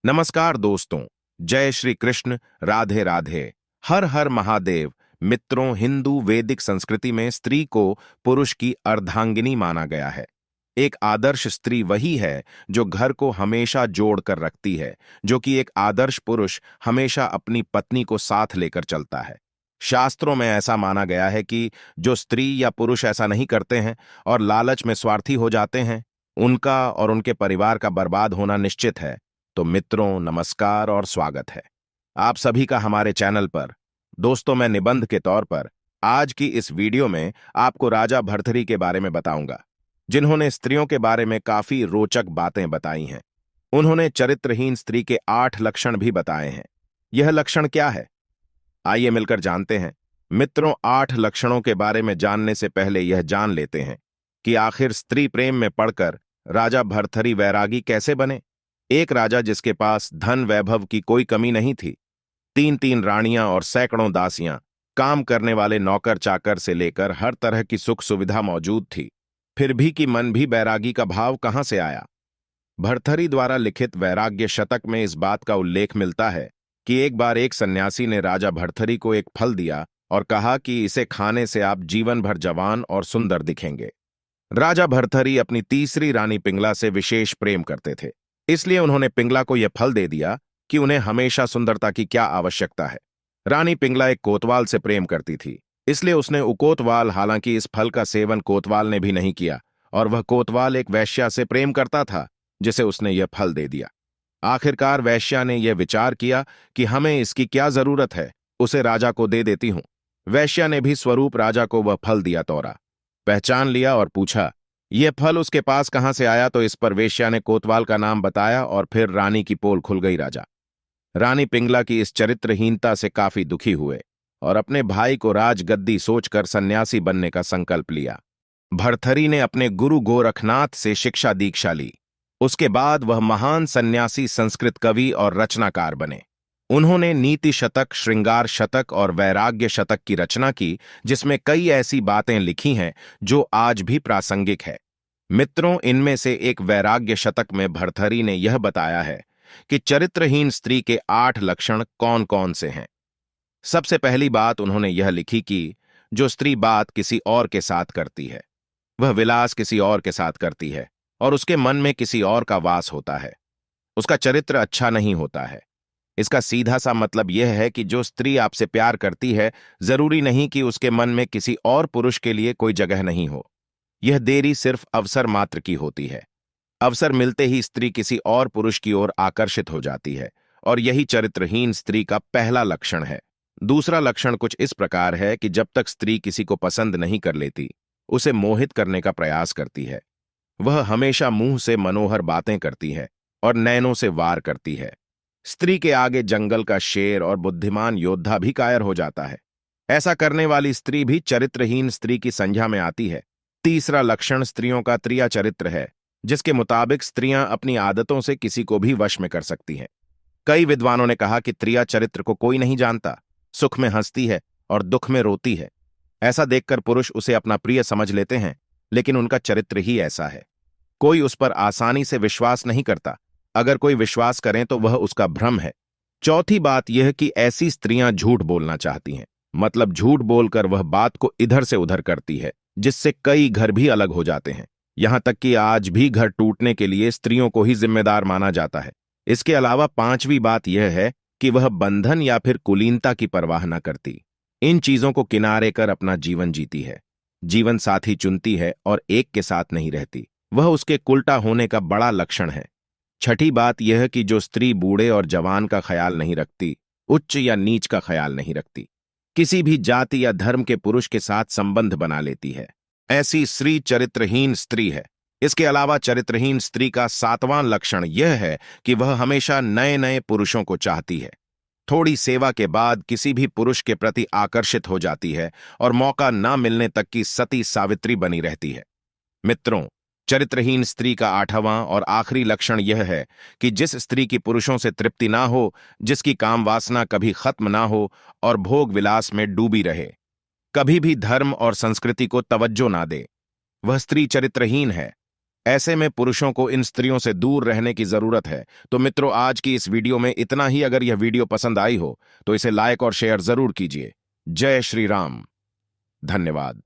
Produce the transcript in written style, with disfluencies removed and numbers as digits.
नमस्कार दोस्तों। जय श्री कृष्ण। राधे राधे। हर हर महादेव। मित्रों, हिंदू वैदिक संस्कृति में स्त्री को पुरुष की अर्धांगिनी माना गया है। एक आदर्श स्त्री वही है जो घर को हमेशा जोड़ कर रखती है, जो कि एक आदर्श पुरुष हमेशा अपनी पत्नी को साथ लेकर चलता है। शास्त्रों में ऐसा माना गया है कि जो स्त्री या पुरुष ऐसा नहीं करते हैं और लालच में स्वार्थी हो जाते हैं, उनका और उनके परिवार का बर्बाद होना निश्चित है। तो मित्रों, नमस्कार और स्वागत है आप सभी का हमारे चैनल पर। दोस्तों, मैं निबंध के तौर पर आज की इस वीडियो में आपको राजा भर्तृहरि के बारे में बताऊंगा, जिन्होंने स्त्रियों के बारे में काफी रोचक बातें बताई हैं। उन्होंने चरित्रहीन स्त्री के 8 लक्षण भी बताए हैं। यह लक्षण क्या है, आइए मिलकर जानते हैं। मित्रों, 8 लक्षणों के बारे में जानने से पहले यह जान लेते हैं कि आखिर स्त्री प्रेम में पड़कर राजा भर्तृहरि वैरागी कैसे बने। एक राजा जिसके पास धन वैभव की कोई कमी नहीं थी, 3-3 रानियां और सैकड़ों दासियां, काम करने वाले नौकर चाकर से लेकर हर तरह की सुख सुविधा मौजूद थी, फिर भी कि मन भी वैरागी का भाव कहां से आया। भर्तृहरि द्वारा लिखित वैराग्य शतक में इस बात का उल्लेख मिलता है कि एक बार एक सन्यासी ने राजा भर्तृहरि को एक फल दिया और कहा कि इसे खाने से आप जीवन भर जवान और सुंदर दिखेंगे। राजा भर्तृहरि अपनी तीसरी रानी पिंगला से विशेष प्रेम करते थे, इसलिए उन्होंने पिंगला को यह फल दे दिया कि उन्हें हमेशा सुंदरता की क्या आवश्यकता है। रानी पिंगला एक कोतवाल से प्रेम करती थी, इसलिए उसने उकोतवाल, हालांकि इस फल का सेवन कोतवाल ने भी नहीं किया, और वह कोतवाल एक वैश्या से प्रेम करता था जिसे उसने यह फल दे दिया। आखिरकार वैश्या ने यह विचार किया कि हमें इसकी क्या जरूरत है, उसे राजा को दे देती हूं। वैश्या ने भी स्वरूप राजा को वह फल दिया तोड़ा, पहचान लिया और पूछा यह फल उसके पास कहां से आया, तो इस पर वेश्या ने कोतवाल का नाम बताया और फिर रानी की पोल खुल गई। रानी पिंगला की इस चरित्रहीनता से काफी दुखी हुए और अपने भाई को राजगद्दी सोचकर सन्यासी बनने का संकल्प लिया। भर्तृहरि ने अपने गुरु गोरखनाथ से शिक्षा दीक्षा ली। उसके बाद वह महान सन्यासी, संस्कृत कवि और रचनाकार बने। उन्होंने नीति शतक, श्रृंगार शतक और वैराग्य शतक की रचना की, जिसमें कई ऐसी बातें लिखी हैं जो आज भी प्रासंगिक है। मित्रों, इनमें से एक वैराग्य शतक में भर्तृहरि ने यह बताया है कि चरित्रहीन स्त्री के 8 लक्षण कौन कौन से हैं। सबसे पहली बात उन्होंने यह लिखी कि जो स्त्री बात किसी और के साथ करती है, वह विलास किसी और के साथ करती है और उसके मन में किसी और का वास होता है, उसका चरित्र अच्छा नहीं होता है। इसका सीधा सा मतलब यह है कि जो स्त्री आपसे प्यार करती है, जरूरी नहीं कि उसके मन में किसी और पुरुष के लिए कोई जगह नहीं हो। यह देरी सिर्फ अवसर मात्र की होती है। अवसर मिलते ही स्त्री किसी और पुरुष की ओर आकर्षित हो जाती है, और यही चरित्रहीन स्त्री का पहला लक्षण है। दूसरा लक्षण कुछ इस प्रकार है कि जब तक स्त्री किसी को पसंद नहीं कर लेती, उसे मोहित करने का प्रयास करती है। वह हमेशा मुंह से मनोहर बातें करती है और नैनों से वार करती है। स्त्री के आगे जंगल का शेर और बुद्धिमान योद्धा भी कायर हो जाता है। ऐसा करने वाली स्त्री भी चरित्रहीन स्त्री की संज्ञा में आती है। तीसरा लक्षण स्त्रियों का त्रिया चरित्र है, जिसके मुताबिक स्त्रियां अपनी आदतों से किसी को भी वश में कर सकती हैं। कई विद्वानों ने कहा कि त्रिया चरित्र को कोई नहीं जानता। सुख में हंसती है और दुख में रोती है। ऐसा देखकर पुरुष उसे अपना प्रिय समझ लेते हैं, लेकिन उनका चरित्र ही ऐसा है। कोई उस पर आसानी से विश्वास नहीं करता। अगर कोई विश्वास करें तो वह उसका भ्रम है। चौथी बात यह कि ऐसी स्त्रियां झूठ बोलना चाहती हैं, मतलब झूठ बोलकर वह बात को इधर से उधर करती है, जिससे कई घर भी अलग हो जाते हैं। यहां तक कि आज भी घर टूटने के लिए स्त्रियों को ही जिम्मेदार माना जाता है। इसके अलावा पांचवी बात यह है कि वह बंधन या फिर कुलीनता की परवाह न करती। इन चीजों को किनारे कर अपना जीवन जीती है, जीवन साथी चुनती है और एक के साथ नहीं रहती। वह उसके उल्टा होने का बड़ा लक्षण है। छठी बात यह कि जो स्त्री बूढ़े और जवान का ख्याल नहीं रखती, उच्च या नीच का ख्याल नहीं रखती, किसी भी जाति या धर्म के पुरुष के साथ संबंध बना लेती है, ऐसी स्त्री चरित्रहीन स्त्री है। इसके अलावा चरित्रहीन स्त्री का 7वां लक्षण यह है कि वह हमेशा नए नए पुरुषों को चाहती है। थोड़ी सेवा के बाद किसी भी पुरुष के प्रति आकर्षित हो जाती है और मौका न मिलने तक की सती सावित्री बनी रहती है। मित्रों, चरित्रहीन स्त्री का 8वां और आखिरी लक्षण यह है कि जिस स्त्री की पुरुषों से तृप्ति ना हो, जिसकी काम वासना कभी खत्म ना हो और भोग विलास में डूबी रहे, कभी भी धर्म और संस्कृति को तवज्जो ना दे, वह स्त्री चरित्रहीन है। ऐसे में पुरुषों को इन स्त्रियों से दूर रहने की जरूरत है। तो मित्रों, आज की इस वीडियो में इतना ही। अगर यह वीडियो पसंद आई हो तो इसे लाइक और शेयर जरूर कीजिए। जय श्री राम। धन्यवाद।